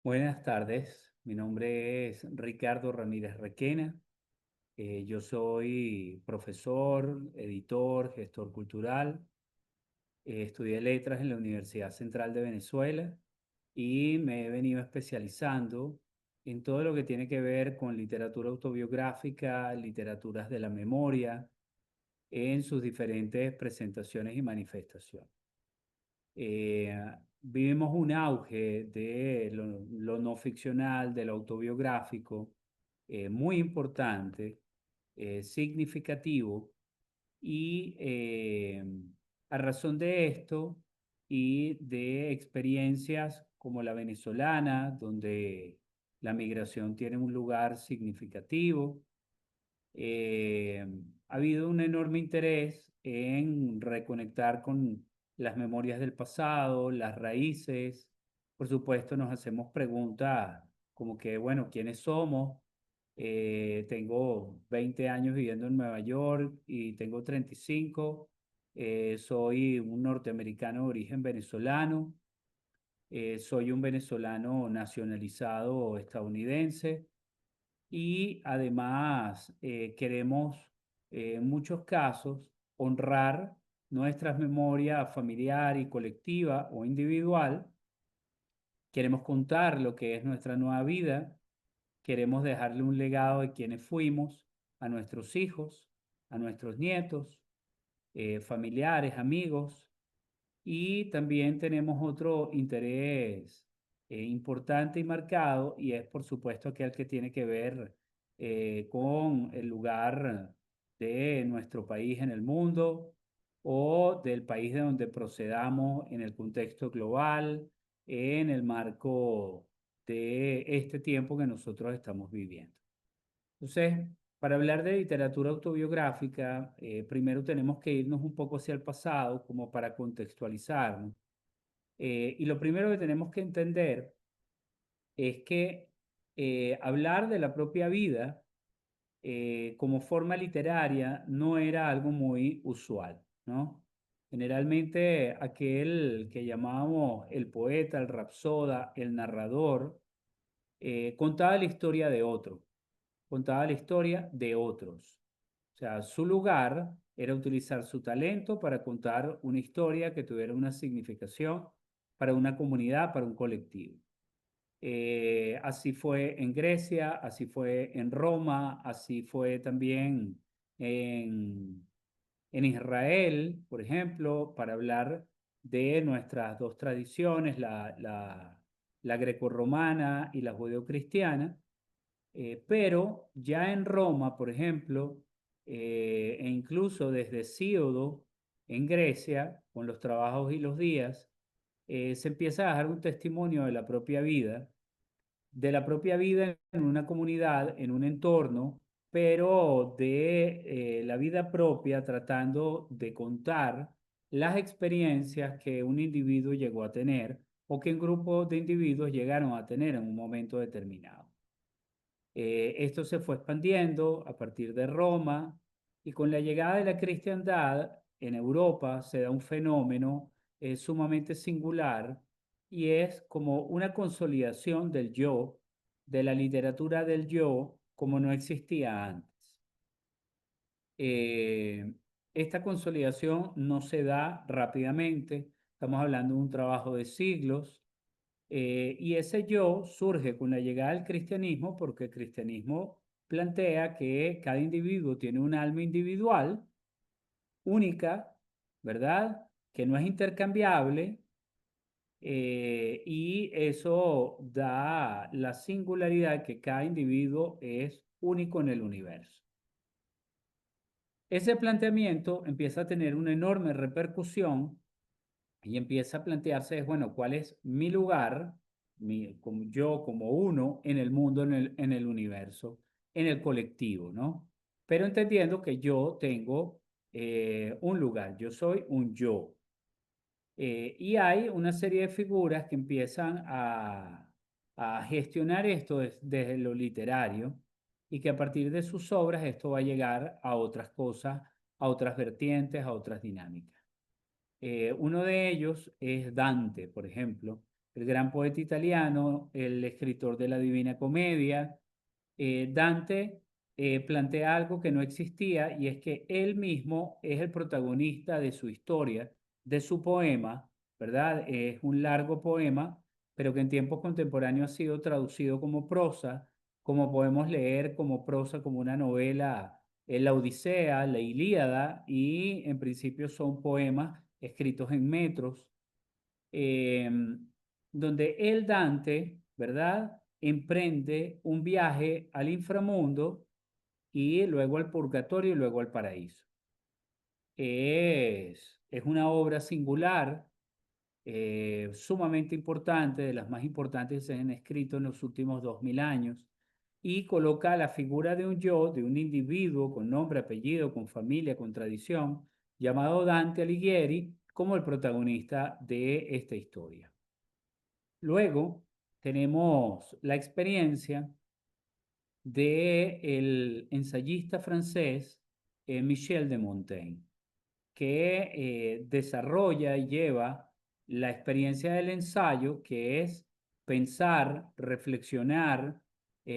Buenas tardes, mi nombre es Ricardo Ramírez Requena. Yo soy profesor, editor, gestor cultural. Estudié letras en la Universidad Central de Venezuela y me he venido especializando en todo lo que tiene que ver con literatura autobiográfica, literaturas de la memoria, en sus diferentes presentaciones y manifestaciones. eh, Vivimos un auge de lo no ficcional, de lo autobiográfico, muy importante, significativo, y a razón de esto y de experiencias como la venezolana, donde la migración tiene un lugar significativo, eh, ha habido un enorme interés en reconectar con las memorias del pasado, las raíces. Por supuesto, nos hacemos preguntas como que, bueno, ¿quiénes somos? Tengo 20 años viviendo en Nueva York y tengo 35. Soy un norteamericano de origen venezolano. Soy un venezolano nacionalizado estadounidense y además queremos en muchos casos honrar nuestras memorias familiar y colectiva o individual. Queremos contar lo que es nuestra nueva vida, queremos dejarle un legado de quienes fuimos a nuestros hijos, a nuestros nietos, familiares, amigos. Y también tenemos otro interés importante y marcado, y es por supuesto aquel que tiene que ver con el lugar de nuestro país en el mundo o del país de donde procedamos en el contexto global, en el marco de este tiempo que nosotros estamos viviendo. Entonces, para hablar de literatura autobiográfica, primero tenemos que irnos un poco hacia el pasado como para contextualizarnos. Y lo primero que tenemos que entender es que hablar de la propia vida como forma literaria no era algo muy usual, ¿no? Generalmente aquel que llamábamos el poeta, el rapsoda, el narrador, contaba la historia de otro, contaba la historia de otros. O sea, su lugar era utilizar su talento para contar una historia que tuviera una significación para una comunidad, para un colectivo. Así fue en Grecia, así fue en Roma, así fue también en, en Israel, por ejemplo, para hablar de nuestras dos tradiciones, la grecorromana y la judeocristiana. Pero ya en Roma, por ejemplo, e incluso desde Hesíodo en Grecia, con los trabajos y los días, se empieza a dejar un testimonio de la propia vida en una comunidad, en un entorno, pero de la vida propia, tratando de contar las experiencias que un individuo llegó a tener o que un grupo de individuos llegaron a tener en un momento determinado. Esto se fue expandiendo a partir de Roma, y con la llegada de la cristiandad en Europa se da un fenómeno sumamente singular, y es como una consolidación del yo, de la literatura del yo, como no existía antes. Eh, Esta consolidación no se da rápidamente, estamos hablando de un trabajo de siglos. Y ese yo surge con la llegada del cristianismo, porque el cristianismo plantea que cada individuo tiene un alma individual, única, ¿verdad? Que no es intercambiable, y eso da la singularidad que cada individuo es único en el universo. Ese planteamiento empieza a tener una enorme repercusión y empieza a plantearse, bueno, ¿cuál es mi lugar, como yo como uno en el mundo, en el universo, en el colectivo, ¿no? Pero entendiendo que yo tengo un lugar, yo soy un yo. Y hay una serie de figuras que empiezan a gestionar esto desde lo literario, y que a partir de sus obras esto va a llegar a otras cosas, a otras vertientes, a otras dinámicas. Uno de ellos es Dante, por ejemplo. el gran poeta italiano, el escritor de la Divina Comedia. Dante plantea algo que no existía y es que él mismo es el protagonista de su historia, de su poema, ¿verdad? Es un largo poema, pero que en tiempos contemporáneos ha sido traducido como prosa, como podemos leer como prosa, como una novela, la Odisea, la Ilíada, y en principio son poemas escritos en metros, eh, donde el Dante, ¿verdad? Emprende un viaje al inframundo y luego al purgatorio y luego al paraíso. Es una obra singular, sumamente importante, de las más importantes que se han escrito en los últimos 2000 años, y coloca la figura de un yo, de un individuo con nombre, apellido, con familia, con tradición, llamado Dante Alighieri, como el protagonista de esta historia. Luego tenemos la experiencia del ensayista francés Michel de Montaigne, que desarrolla y lleva la experiencia del ensayo, que es pensar, reflexionar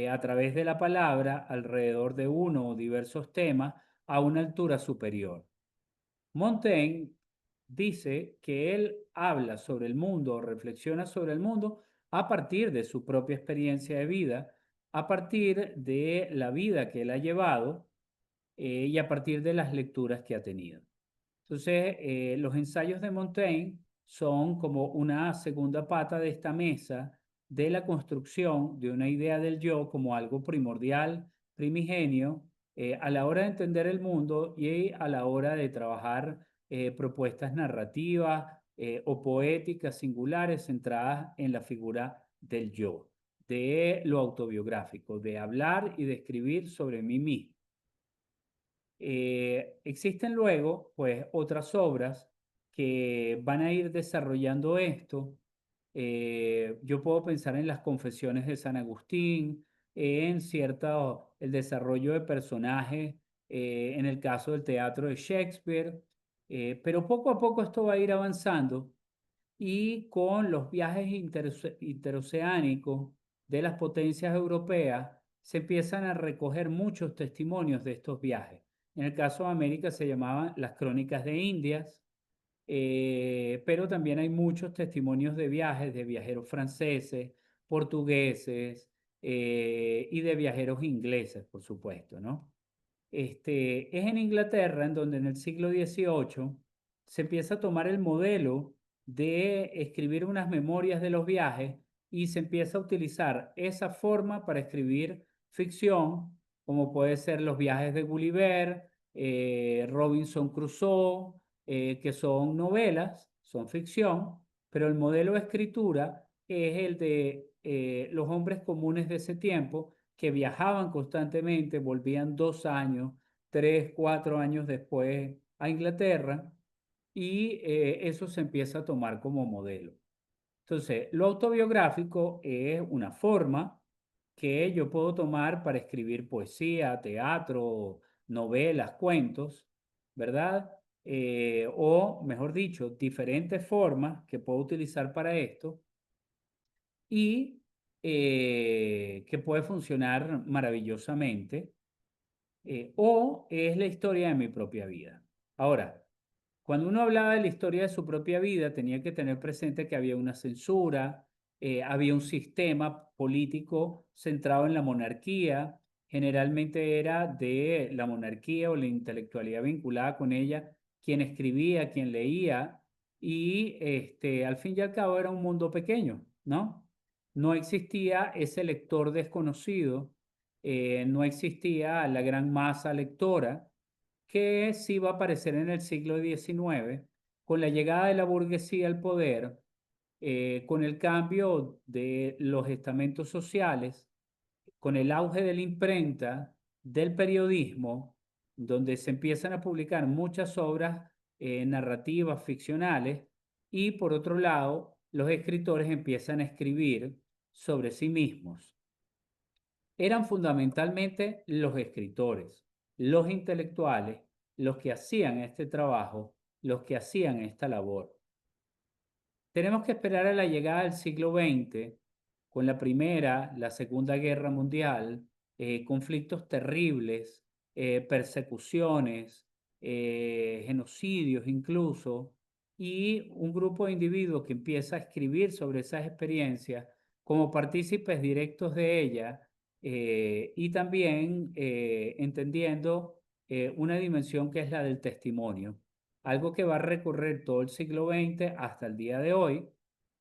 a través de la palabra alrededor de uno o diversos temas a una altura superior. Montaigne dice que él habla sobre el mundo, reflexiona sobre el mundo a partir de su propia experiencia de vida, a partir de la vida que él ha llevado y a partir de las lecturas que ha tenido. Entonces, los ensayos de Montaigne son como una segunda pata de esta mesa de la construcción de una idea del yo como algo primordial, primigenio, a la hora de entender el mundo y a la hora de trabajar propuestas narrativas o poéticas singulares centradas en la figura del yo, de lo autobiográfico, de hablar y de escribir sobre mí mismo. Existen luego, pues, otras obras que van a ir desarrollando esto. Yo puedo pensar en las Confesiones de San Agustín, en cierto, el desarrollo de personajes, en el caso del teatro de Shakespeare, pero poco a poco esto va a ir avanzando y con los viajes interoceánicos de las potencias europeas se empiezan a recoger muchos testimonios de estos viajes. En el caso de América se llamaban las Crónicas de Indias, pero también hay muchos testimonios de viajes de viajeros franceses, portugueses y de viajeros ingleses, por supuesto, ¿no? Es en Inglaterra en donde en el siglo XVIII se empieza a tomar el modelo de escribir unas memorias de los viajes y se empieza a utilizar esa forma para escribir ficción, como puede ser los viajes de Gulliver, Robinson Crusoe, que son novelas, son ficción, pero el modelo de escritura es el de los hombres comunes de ese tiempo que viajaban constantemente, volvían 2 años, 3, 4 años después a Inglaterra y eso se empieza a tomar como modelo. Entonces, lo autobiográfico es una forma que yo puedo tomar para escribir poesía, teatro, novelas, cuentos, ¿verdad? O, mejor dicho, diferentes formas que puedo utilizar para esto y que puede funcionar maravillosamente, o es la historia de mi propia vida. Ahora, cuando uno hablaba de la historia de su propia vida, tenía que tener presente que había una censura, había un sistema político centrado en la monarquía, generalmente era de la monarquía o la intelectualidad vinculada con ella, quien escribía, quien leía, y al fin y al cabo era un mundo pequeño, ¿no? No existía ese lector desconocido, no existía la gran masa lectora que sí va a aparecer en el siglo XIX con la llegada de la burguesía al poder, con el cambio de los estamentos sociales, con el auge de la imprenta, del periodismo, donde se empiezan a publicar muchas obras narrativas ficcionales y por otro lado, los escritores empiezan a escribir sobre sí mismos. Eran fundamentalmente los escritores, los intelectuales, los que hacían este trabajo, los que hacían esta labor. Tenemos que esperar a la llegada del siglo XX, con la Primera, la Segunda Guerra Mundial, conflictos terribles, persecuciones, genocidios incluso, y un grupo de individuos que empieza a escribir sobre esas experiencias como partícipes directos de ella, y también entendiendo una dimensión que es la del testimonio, algo que va a recorrer todo el siglo XX hasta el día de hoy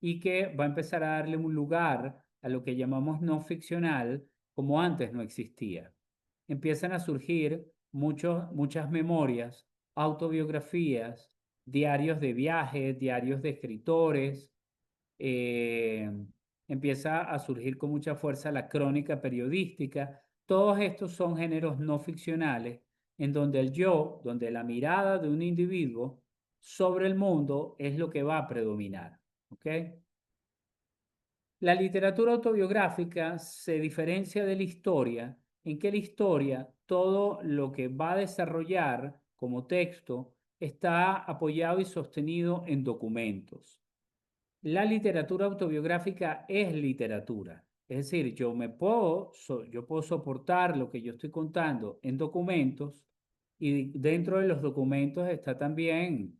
y que va a empezar a darle un lugar a lo que llamamos no ficcional como antes no existía. Empiezan a surgir muchas memorias, autobiografías, diarios de viajes, diarios de escritores. eh, Empieza a surgir con mucha fuerza la crónica periodística. Todos estos son géneros no ficcionales en donde el yo, donde la mirada de un individuo sobre el mundo es lo que va a predominar. ¿Ok? La literatura autobiográfica se diferencia de la historia en que la historia, todo lo que va a desarrollar como texto, está apoyado y sostenido en documentos. La literatura autobiográfica es literatura. Es decir, yo puedo soportar lo que yo estoy contando en documentos y dentro de los documentos está también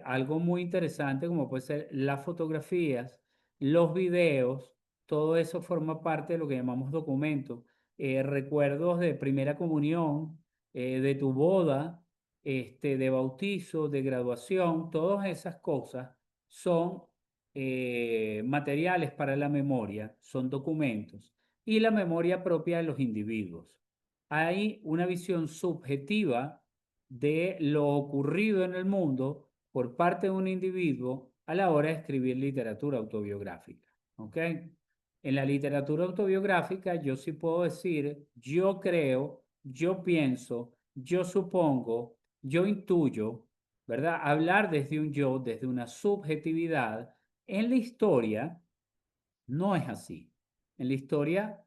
algo muy interesante como puede ser las fotografías, los videos, todo eso forma parte de lo que llamamos documentos. Recuerdos de primera comunión, de tu boda, de bautizo, de graduación, todas esas cosas son materiales para la memoria, son documentos, y la memoria propia de los individuos. Hay una visión subjetiva de lo ocurrido en el mundo por parte de un individuo a la hora de escribir literatura autobiográfica. ¿Ok? En la literatura autobiográfica yo sí puedo decir, yo creo, yo pienso, yo supongo, yo intuyo, ¿verdad? Hablar desde un yo, desde una subjetividad. En la historia no es así. En la historia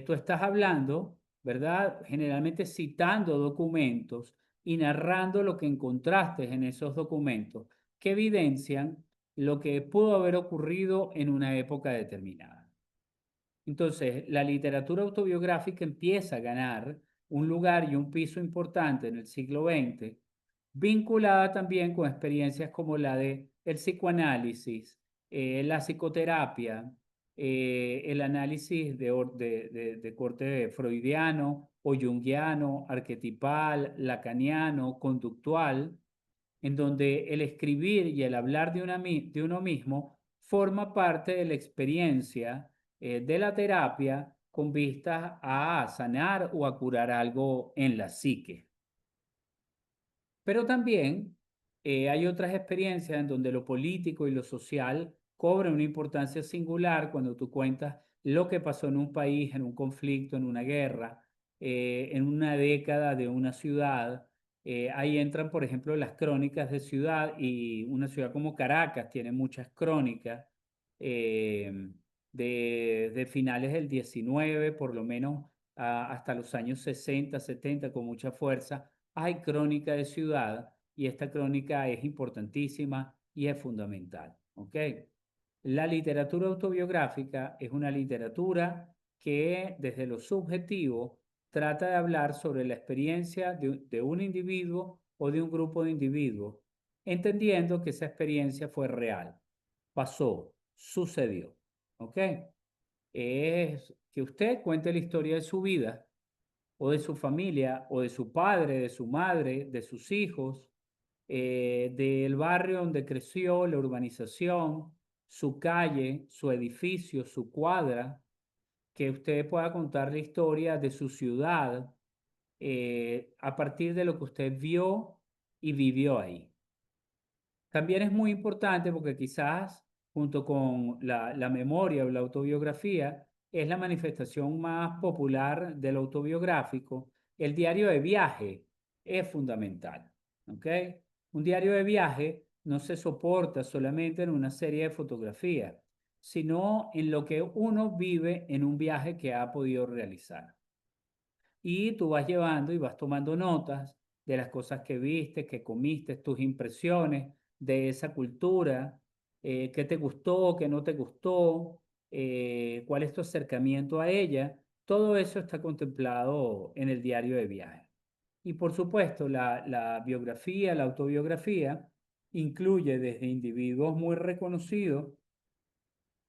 tú estás hablando, ¿verdad? Generalmente citando documentos y narrando lo que encontraste en esos documentos que evidencian lo que pudo haber ocurrido en una época determinada. Entonces, la literatura autobiográfica empieza a ganar un lugar y un piso importante en el siglo XX, vinculada también con experiencias como la de el psicoanálisis, la psicoterapia, el análisis de corte freudiano o junguiano, arquetipal, lacaniano, conductual, en donde el escribir y el hablar de uno mismo forma parte de la experiencia de la terapia con vistas a sanar o a curar algo en la psique. Pero también hay otras experiencias en donde lo político y lo social cobran una importancia singular cuando tú cuentas lo que pasó en un país, en un conflicto, en una guerra, en una década de una ciudad. Ahí entran, por ejemplo, las crónicas de ciudad y una ciudad como Caracas tiene muchas crónicas eh, de finales del 19, por lo menos hasta los años 60, 70, con mucha fuerza hay crónica de ciudad y esta crónica es importantísima y es fundamental. ¿Ok? La literatura autobiográfica es una literatura que desde lo subjetivo trata de hablar sobre la experiencia de un individuo o de un grupo de individuos, entendiendo que esa experiencia fue real, pasó, sucedió. ¿Ok? Es que usted cuente la historia de su vida o de su familia, o de su padre, de su madre, de sus hijos, del barrio donde creció, la urbanización, su calle, su edificio, su cuadra, que usted pueda contar la historia de su ciudad a partir de lo que usted vio y vivió ahí. También es muy importante porque quizás junto con la memoria o la autobiografía es la manifestación más popular del autobiográfico. El diario de viaje es fundamental. ¿Ok? Un diario de viaje no se soporta solamente en una serie de fotografías, sino en lo que uno vive en un viaje que ha podido realizar. Y tú vas llevando y vas tomando notas de las cosas que viste, que comiste, tus impresiones de esa cultura, qué te gustó, qué no te gustó, cuál es tu acercamiento a ella. Todo eso está contemplado en el diario de viaje. Y por supuesto, la biografía, la autobiografía, incluye desde individuos muy reconocidos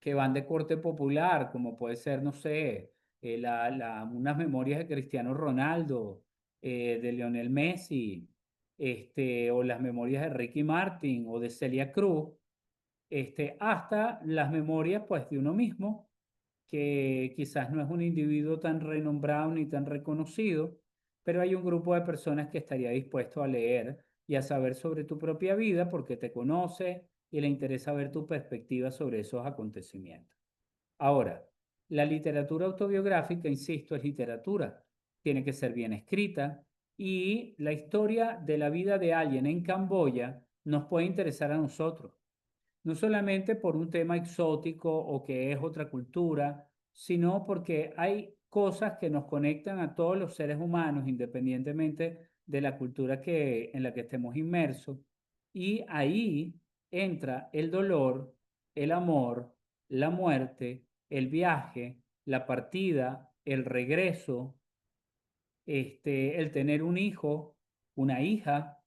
que van de corte popular, como puede ser, no sé, unas memorias de Cristiano Ronaldo, de Lionel Messi, o las memorias de Ricky Martin o de Celia Cruz, hasta las memorias pues de uno mismo, que quizás no es un individuo tan renombrado ni tan reconocido, pero hay un grupo de personas que estaría dispuesto a leer y a saber sobre tu propia vida porque te conoce y le interesa ver tu perspectiva sobre esos acontecimientos. Ahora, la literatura autobiográfica, insisto, es literatura. Tiene que ser bien escrita y la historia de la vida de alguien en Camboya nos puede interesar a nosotros no solamente por un tema exótico o que es otra cultura, sino porque hay cosas que nos conectan a todos los seres humanos, independientemente de la cultura en la que estemos inmersos. Y ahí entra el dolor, el amor, la muerte, el viaje, la partida, el regreso, el tener un hijo, una hija,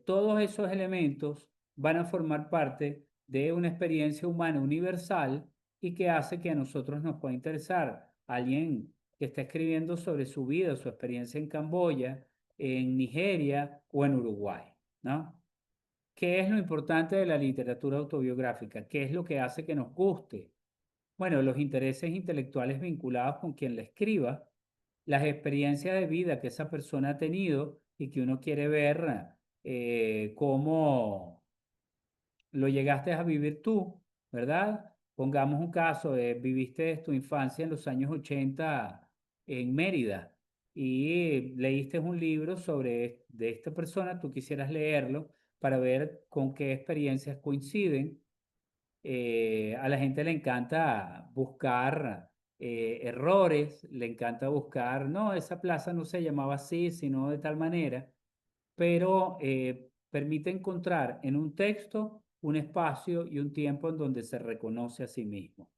todos esos elementos van a formar parte de una experiencia humana universal y que hace que a nosotros nos pueda interesar alguien que está escribiendo sobre su vida, su experiencia en Camboya, en Nigeria o en Uruguay, ¿no? ¿Qué es lo importante de la literatura autobiográfica? ¿Qué es lo que hace que nos guste? Bueno, los intereses intelectuales vinculados con quien la escriba, las experiencias de vida que esa persona ha tenido y que uno quiere ver cómo lo llegaste a vivir tú, ¿verdad? Pongamos un caso, viviste tu infancia en los años 80 en Mérida y leíste un libro de esta persona, tú quisieras leerlo para ver con qué experiencias coinciden. A la gente le encanta buscar errores, le encanta buscar, no, esa plaza no se llamaba así, sino de tal manera, pero permite encontrar en un texto un espacio y un tiempo en donde se reconoce a sí mismo.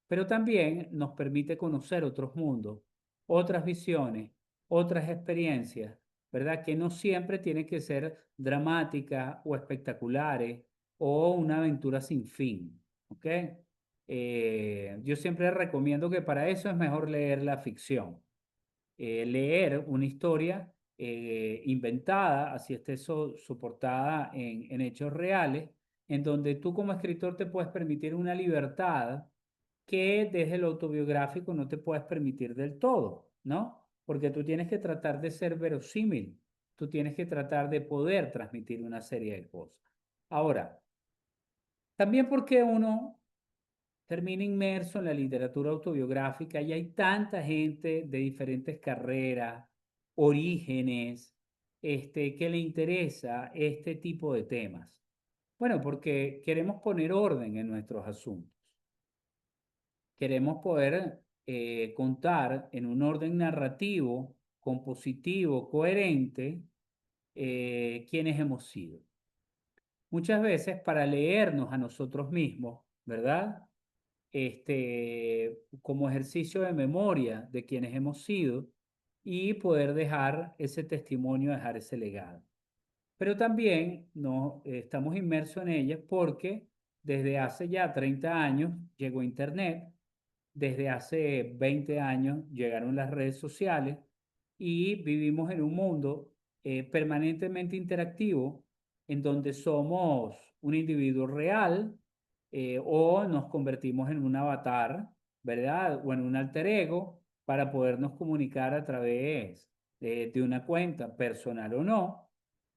Pero también nos permite conocer otros mundos, otras visiones, otras experiencias, ¿verdad? Que no siempre tienen que ser dramáticas o espectaculares o una aventura sin fin, ¿ok? Yo siempre recomiendo que para eso es mejor leer la ficción leer una historia inventada, así esté soportada en hechos reales, en donde tú como escritor te puedes permitir una libertad que desde lo autobiográfico no te puedes permitir del todo, ¿no? Porque tú tienes que tratar de ser verosímil, tú tienes que tratar de poder transmitir una serie de cosas. Ahora, también porque uno termina inmerso en la literatura autobiográfica y hay tanta gente de diferentes carreras, orígenes, que le interesa este tipo de temas. Bueno, porque queremos poner orden en nuestros asuntos. Queremos poder contar en un orden narrativo, compositivo, coherente, quiénes hemos sido. Muchas veces para leernos a nosotros mismos, ¿verdad? Como ejercicio de memoria de quienes hemos sido y poder dejar ese testimonio, dejar ese legado. Pero también estamos inmersos en ellas porque desde hace ya 30 años llegó Internet, desde hace 20 años llegaron las redes sociales y vivimos en un mundo permanentemente interactivo en donde somos un individuo real o nos convertimos en un avatar, ¿verdad? O en un alter ego para podernos comunicar a través de una cuenta personal o no.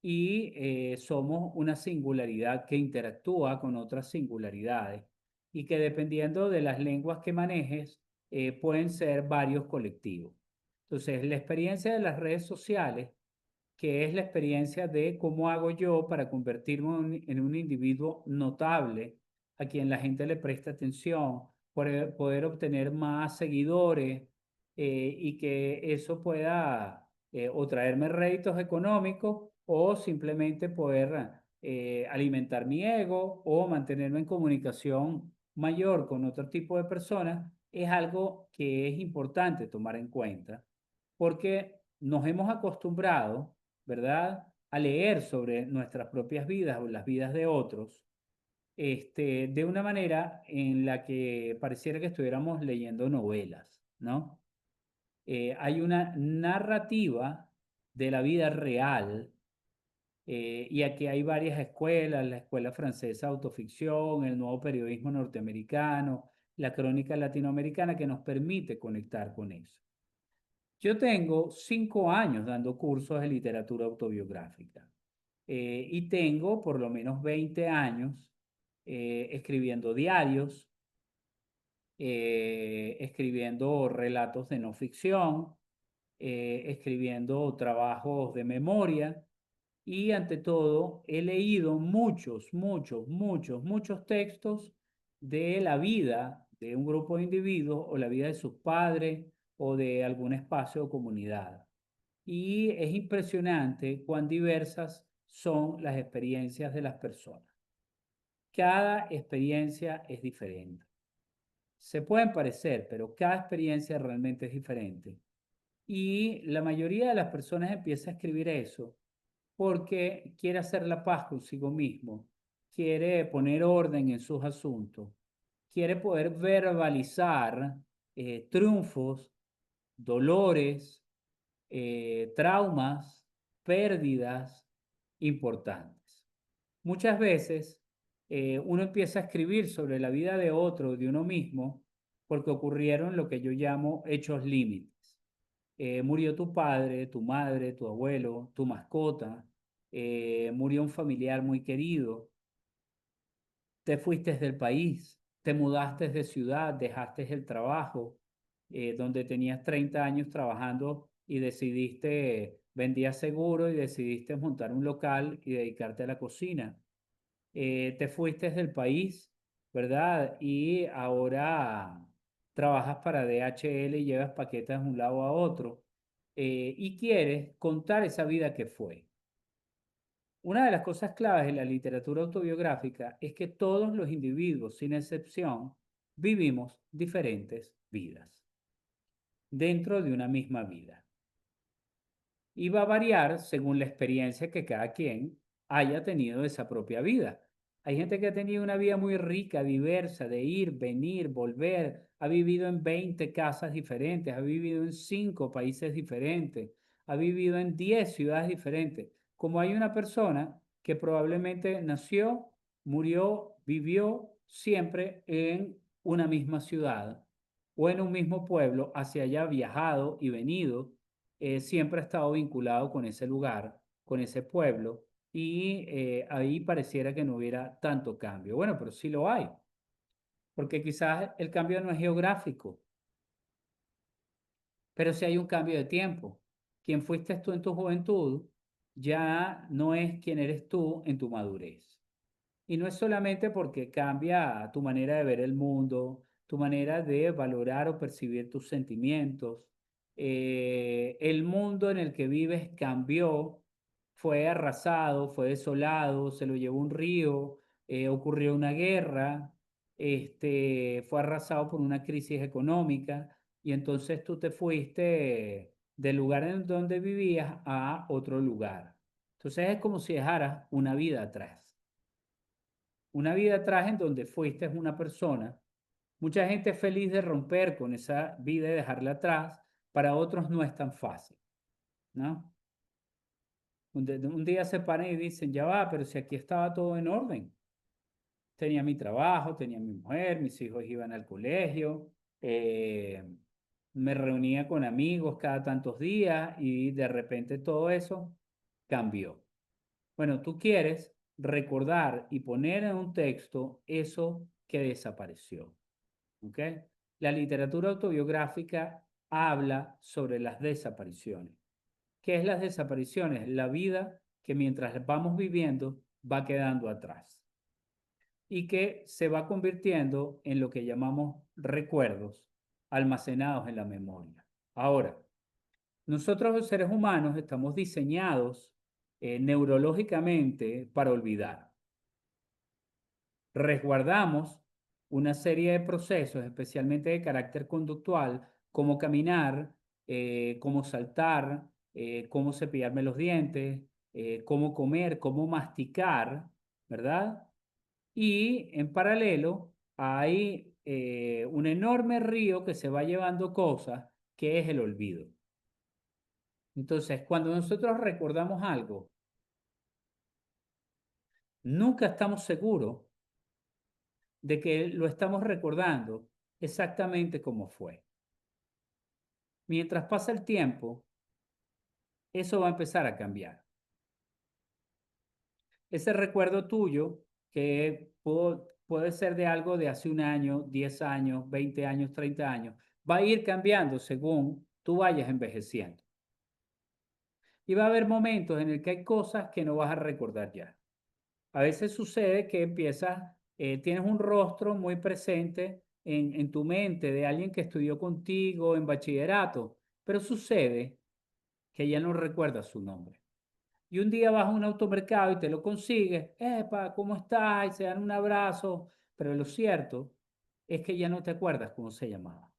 Y somos una singularidad que interactúa con otras singularidades y que dependiendo de las lenguas que manejes, pueden ser varios colectivos. Entonces, la experiencia de las redes sociales, que es la experiencia de cómo hago yo para convertirme en un individuo notable, a quien la gente le presta atención, poder obtener más seguidores y que eso pueda o traerme réditos económicos o simplemente poder alimentar mi ego o mantenerme en comunicación mayor con otro tipo de personas, es algo que es importante tomar en cuenta porque nos hemos acostumbrado, ¿verdad?, a leer sobre nuestras propias vidas o las vidas de otros, de una manera en la que pareciera que estuviéramos leyendo novelas, ¿no? Hay una narrativa de la vida real, y aquí hay varias escuelas: la escuela francesa de autoficción, el nuevo periodismo norteamericano, la crónica latinoamericana, que nos permite conectar con eso. Yo tengo 5 años dando cursos de literatura autobiográfica, y tengo por lo menos 20 años escribiendo diarios, escribiendo relatos de no ficción, escribiendo trabajos de memoria y ante todo he leído muchos textos de la vida de un grupo de individuos o la vida de sus padres o de algún espacio o comunidad. Y es impresionante cuán diversas son las experiencias de las personas. Cada experiencia es diferente. Se pueden parecer, pero cada experiencia realmente es diferente. Y la mayoría de las personas empieza a escribir eso porque quiere hacer la paz consigo mismo, quiere poner orden en sus asuntos, quiere poder verbalizar triunfos, dolores, traumas, pérdidas importantes. Muchas veces uno empieza a escribir sobre la vida de otro, de uno mismo, porque ocurrieron lo que yo llamo hechos límites. Murió tu padre, tu madre, tu abuelo, tu mascota, murió un familiar muy querido, te fuiste del país, te mudaste de ciudad, dejaste el trabajo, donde tenías 30 años trabajando y decidiste, vendías seguro y decidiste montar un local y dedicarte a la cocina. Te fuiste del país, ¿verdad? Y ahora trabajas para DHL y llevas paquetes de un lado a otro, y quieres contar esa vida que fue. Una de las cosas claves de la literatura autobiográfica es que todos los individuos, sin excepción, vivimos diferentes vidas dentro de una misma vida. Y va a variar según la experiencia que cada quien haya tenido de esa propia vida. Hay gente que ha tenido una vida muy rica, diversa, de ir, venir, volver, ha vivido en 20 casas diferentes, ha vivido en 5 países diferentes, ha vivido en 10 ciudades diferentes. Como hay una persona que probablemente nació, murió, vivió siempre en una misma ciudad o en un mismo pueblo, hacia allá viajado y venido, siempre ha estado vinculado con ese lugar, con ese pueblo, y ahí pareciera que no hubiera tanto cambio. Bueno, pero sí lo hay, porque quizás el cambio no es geográfico, pero sí hay un cambio de tiempo. Quien fuiste tú en tu juventud ya no es quien eres tú en tu madurez. Y no es solamente porque cambia tu manera de ver el mundo, tu manera de valorar o percibir tus sentimientos. El mundo en el que vives cambió, fue arrasado, fue desolado, se lo llevó un río, ocurrió una guerra, fue arrasado por una crisis económica y entonces tú te fuiste del lugar en donde vivías a otro lugar. Entonces es como si dejaras una vida atrás. Una vida atrás en donde fuiste una persona. Mucha gente es feliz de romper con esa vida y dejarla atrás. Para otros no es tan fácil, ¿no? Un día se paran y dicen, ya va, pero si aquí estaba todo en orden. Tenía mi trabajo, tenía mi mujer, mis hijos iban al colegio, me reunía con amigos cada tantos días y de repente todo eso cambió. Bueno, tú quieres recordar y poner en un texto eso que desapareció. ¿Ok? La literatura autobiográfica habla sobre las desapariciones. ¿Qué es las desapariciones? La vida que mientras vamos viviendo va quedando atrás y que se va convirtiendo en lo que llamamos recuerdos almacenados en la memoria. Ahora, nosotros los seres humanos estamos diseñados neurológicamente para olvidar. Resguardamos una serie de procesos, especialmente de carácter conductual, como caminar, cómo saltar, cómo cepillarme los dientes, cómo comer, cómo masticar, ¿verdad? Y en paralelo hay un enorme río que se va llevando cosas, que es el olvido. Entonces, cuando nosotros recordamos algo, nunca estamos seguros de que lo estamos recordando exactamente como fue. Mientras pasa el tiempo, eso va a empezar a cambiar. Ese recuerdo tuyo, que puede ser de algo de hace un año, 10 años, 20 años, 30 años, va a ir cambiando según tú vayas envejeciendo. Y va a haber momentos en el que hay cosas que no vas a recordar ya. A veces sucede que tienes un rostro muy presente en tu mente de alguien que estudió contigo en bachillerato, pero sucede que ya no recuerdas su nombre. Y un día vas a un automercado y te lo consigues, ¡epa! ¿Cómo estás? Y se dan un abrazo, pero lo cierto es que ya no te acuerdas cómo se llamaba.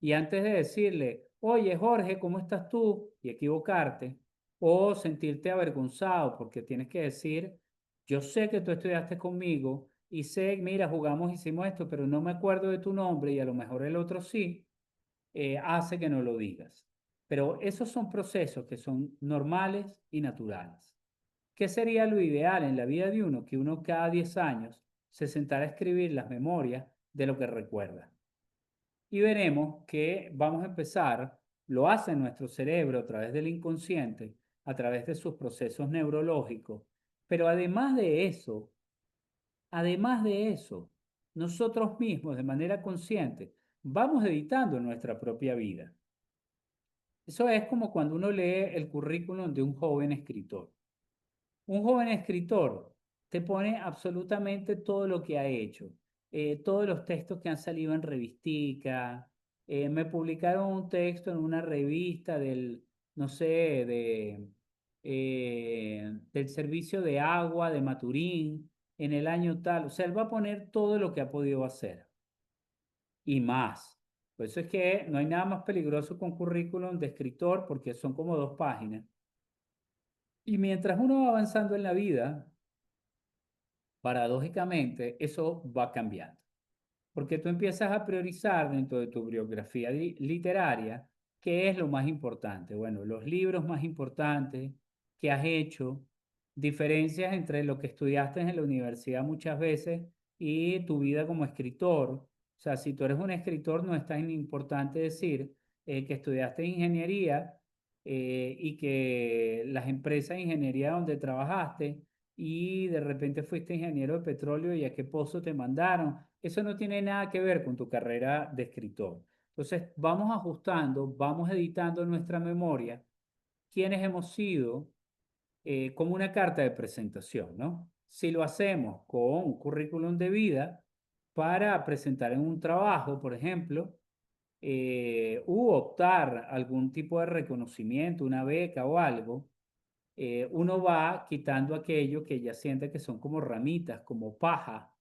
Y antes de decirle, oye Jorge, ¿cómo estás tú? Y equivocarte, o sentirte avergonzado porque tienes que decir, yo sé que tú estudiaste conmigo y sé, mira, jugamos, hicimos esto, pero no me acuerdo de tu nombre y a lo mejor el otro sí, hace que no lo digas. Pero esos son procesos que son normales y naturales. ¿Qué sería lo ideal en la vida de uno? Que uno cada 10 años se sentara a escribir las memorias de lo que recuerda y veremos que vamos a empezar, lo hace nuestro cerebro a través del inconsciente, a través de sus procesos neurológicos, pero además de eso, nosotros mismos de manera consciente vamos editando nuestra propia vida. Eso es como cuando uno lee el currículum de un joven escritor. Un joven escritor te pone absolutamente todo lo que ha hecho, todos los textos que han salido en revistica. Me publicaron un texto en una revista no sé, del servicio de agua de Maturín en el año tal. O sea, él va a poner todo lo que ha podido hacer y más. Por eso es que no hay nada más peligroso con currículum de escritor porque son como 2 páginas. Y mientras uno va avanzando en la vida, paradójicamente, eso va cambiando, porque tú empiezas a priorizar dentro de tu biografía literaria qué es lo más importante. Bueno, los libros más importantes que has hecho, diferencias entre lo que estudiaste en la universidad muchas veces y tu vida como escritor. O sea, si tú eres un escritor, no es tan importante decir que estudiaste ingeniería y que las empresas de ingeniería donde trabajaste y de repente fuiste ingeniero de petróleo y a qué pozo te mandaron. Eso no tiene nada que ver con tu carrera de escritor. Entonces, vamos ajustando, vamos editando nuestra memoria, quiénes hemos sido, como una carta de presentación, ¿no? Si lo hacemos con un currículum de vida para presentar en un trabajo, por ejemplo, u optar algún tipo de reconocimiento, una beca o algo, uno va quitando aquello que ya siente que son como ramitas, como paja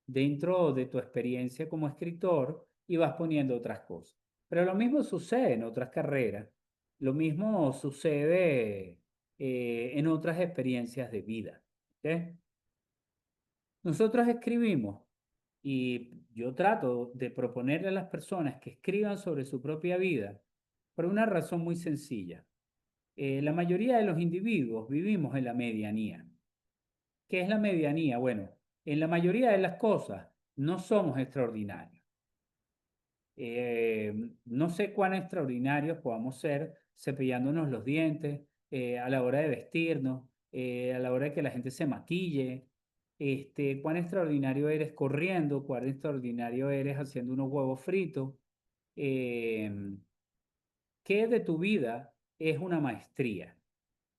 dentro de tu experiencia como escritor y vas poniendo otras cosas. Pero lo mismo sucede en otras carreras, lo mismo sucede en otras experiencias de vida. ¿Ok? Nosotros escribimos y yo trato de proponerle a las personas que escriban sobre su propia vida por una razón muy sencilla. La mayoría de los individuos vivimos en la medianía. ¿Qué es la medianía? Bueno, en la mayoría de las cosas no somos extraordinarios. No sé cuán extraordinarios podamos ser cepillándonos los dientes, a la hora de vestirnos, a la hora de que la gente se maquille, cuán extraordinario eres corriendo, cuán extraordinario eres haciendo unos huevos fritos. Eh, ¿Qué de tu vida es una maestría?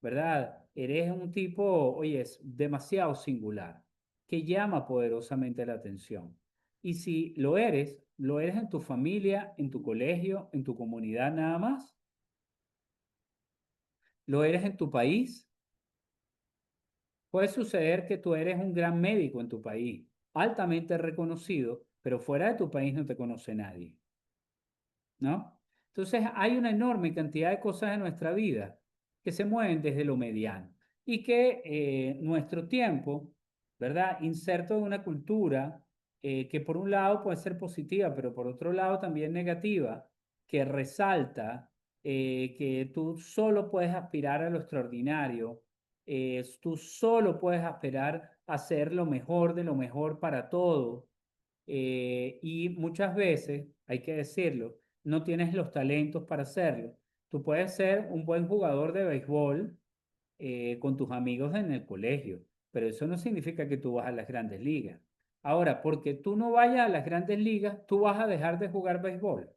¿Verdad? Eres un tipo, oye, es demasiado singular, que llama poderosamente la atención. Y si lo eres en tu familia, en tu colegio, en tu comunidad nada más, lo eres en tu país, Puede suceder que tú eres un gran médico en tu país, altamente reconocido, pero fuera de tu país no te conoce nadie, ¿no? Entonces hay una enorme cantidad de cosas en nuestra vida que se mueven desde lo mediano y que nuestro tiempo, ¿verdad? Inserto en una cultura que por un lado puede ser positiva, pero por otro lado también negativa, que resalta que tú solo puedes aspirar a lo extraordinario, tú solo puedes aspirar a ser lo mejor de lo mejor para todo y muchas veces, hay que decirlo, no tienes los talentos para hacerlo. Tú puedes ser un buen jugador de béisbol con tus amigos en el colegio, pero eso no significa que tú vas a las grandes ligas. Ahora, porque tú no vayas a las grandes ligas, tú vas a dejar de jugar béisbol.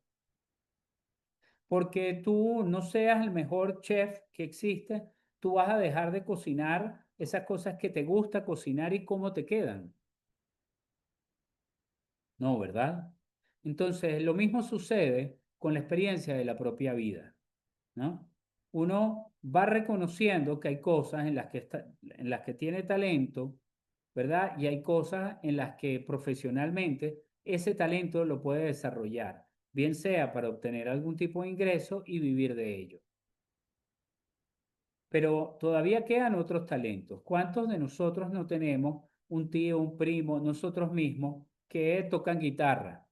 Porque tú no seas el mejor chef que existe, tú vas a dejar de cocinar esas cosas que te gusta cocinar y cómo te quedan. No, ¿verdad? Entonces, lo mismo sucede con la experiencia de la propia vida, ¿no? Uno va reconociendo que hay cosas en las que en las que tiene talento, ¿verdad? Y hay cosas en las que profesionalmente ese talento lo puede desarrollar, bien sea para obtener algún tipo de ingreso y vivir de ello. Pero todavía quedan otros talentos. ¿Cuántos de nosotros no tenemos un tío, un primo, nosotros mismos que tocan guitarra?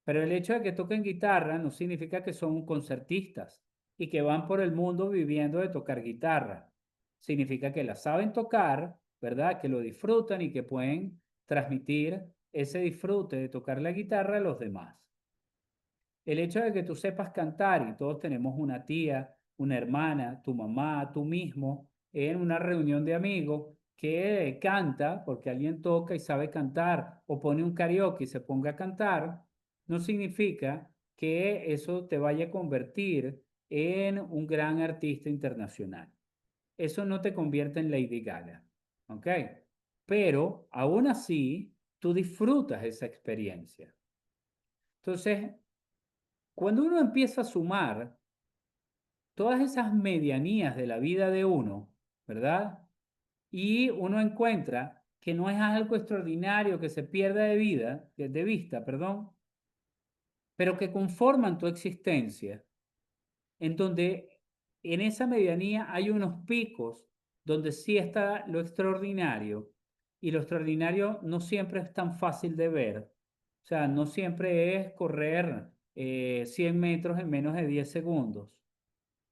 Pero el hecho de que toquen guitarra no significa que son concertistas y que van por el mundo viviendo de tocar guitarra. Significa que la saben tocar, ¿verdad? Que lo disfrutan y que pueden transmitir ese disfrute de tocar la guitarra a los demás. El hecho de que tú sepas cantar, y todos tenemos una tía, una hermana, tu mamá, tú mismo, en una reunión de amigos que canta porque alguien toca y sabe cantar o pone un karaoke y se ponga a cantar, no significa que eso te vaya a convertir en un gran artista internacional. Eso no te convierte en Lady Gaga, ¿ok? Pero aún así, tú disfrutas esa experiencia. Entonces, cuando uno empieza a sumar todas esas medianías de la vida de uno, ¿verdad? Y uno encuentra que no es algo extraordinario que se pierda de vida, de vista, perdón, pero que conforman tu existencia, en donde en esa medianía hay unos picos donde sí está lo extraordinario y lo extraordinario no siempre es tan fácil de ver. O sea, no siempre es correr 100 metros en menos de 10 segundos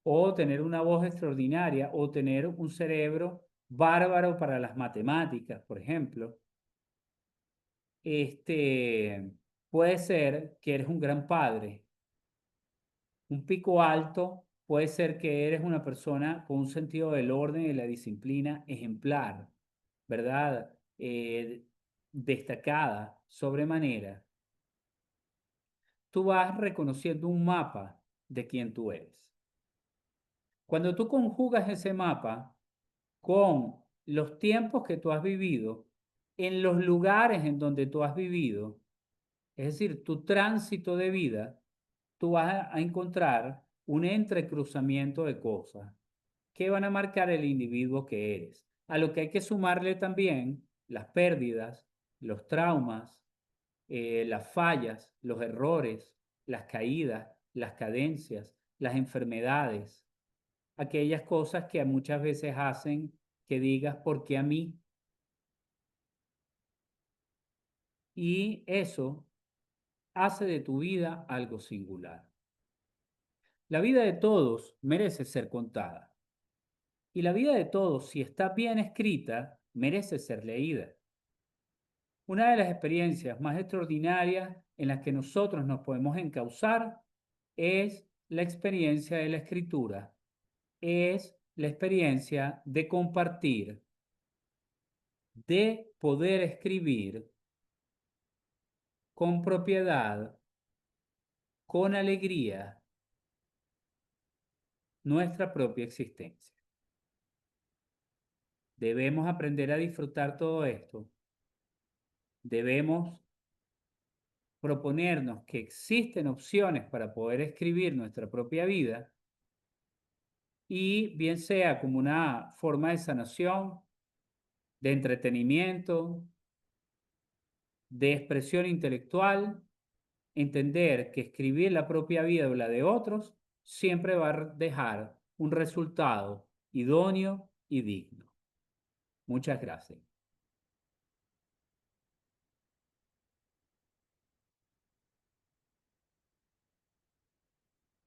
o tener una voz extraordinaria, o tener un cerebro bárbaro para las matemáticas, por ejemplo. Este, puede ser que eres un gran padre, un pico alto, puede ser que eres una persona con un sentido del orden y la disciplina ejemplar, ¿verdad? Destacada, sobremanera. Tú vas reconociendo un mapa de quién tú eres. Cuando tú conjugas ese mapa con los tiempos que tú has vivido, en los lugares en donde tú has vivido, es decir, tu tránsito de vida, tú vas a encontrar un entrecruzamiento de cosas que van a marcar el individuo que eres. A lo que hay que sumarle también las pérdidas, los traumas, las fallas, los errores, las caídas, las cadencias, las enfermedades, aquellas cosas que muchas veces hacen que digas, ¿por qué a mí? Y eso hace de tu vida algo singular. La vida de todos merece ser contada. Y la vida de todos, si está bien escrita, merece ser leída. Una de las experiencias más extraordinarias en las que nosotros nos podemos encauzar es la experiencia de la escritura, es la experiencia de compartir, de poder escribir con propiedad, con alegría, nuestra propia existencia. Debemos aprender a disfrutar todo esto. Debemos proponernos que existen opciones para poder escribir nuestra propia vida y bien sea como una forma de sanación, de entretenimiento, de expresión intelectual, entender que escribir la propia vida o la de otros siempre va a dejar un resultado idóneo y digno. Muchas gracias.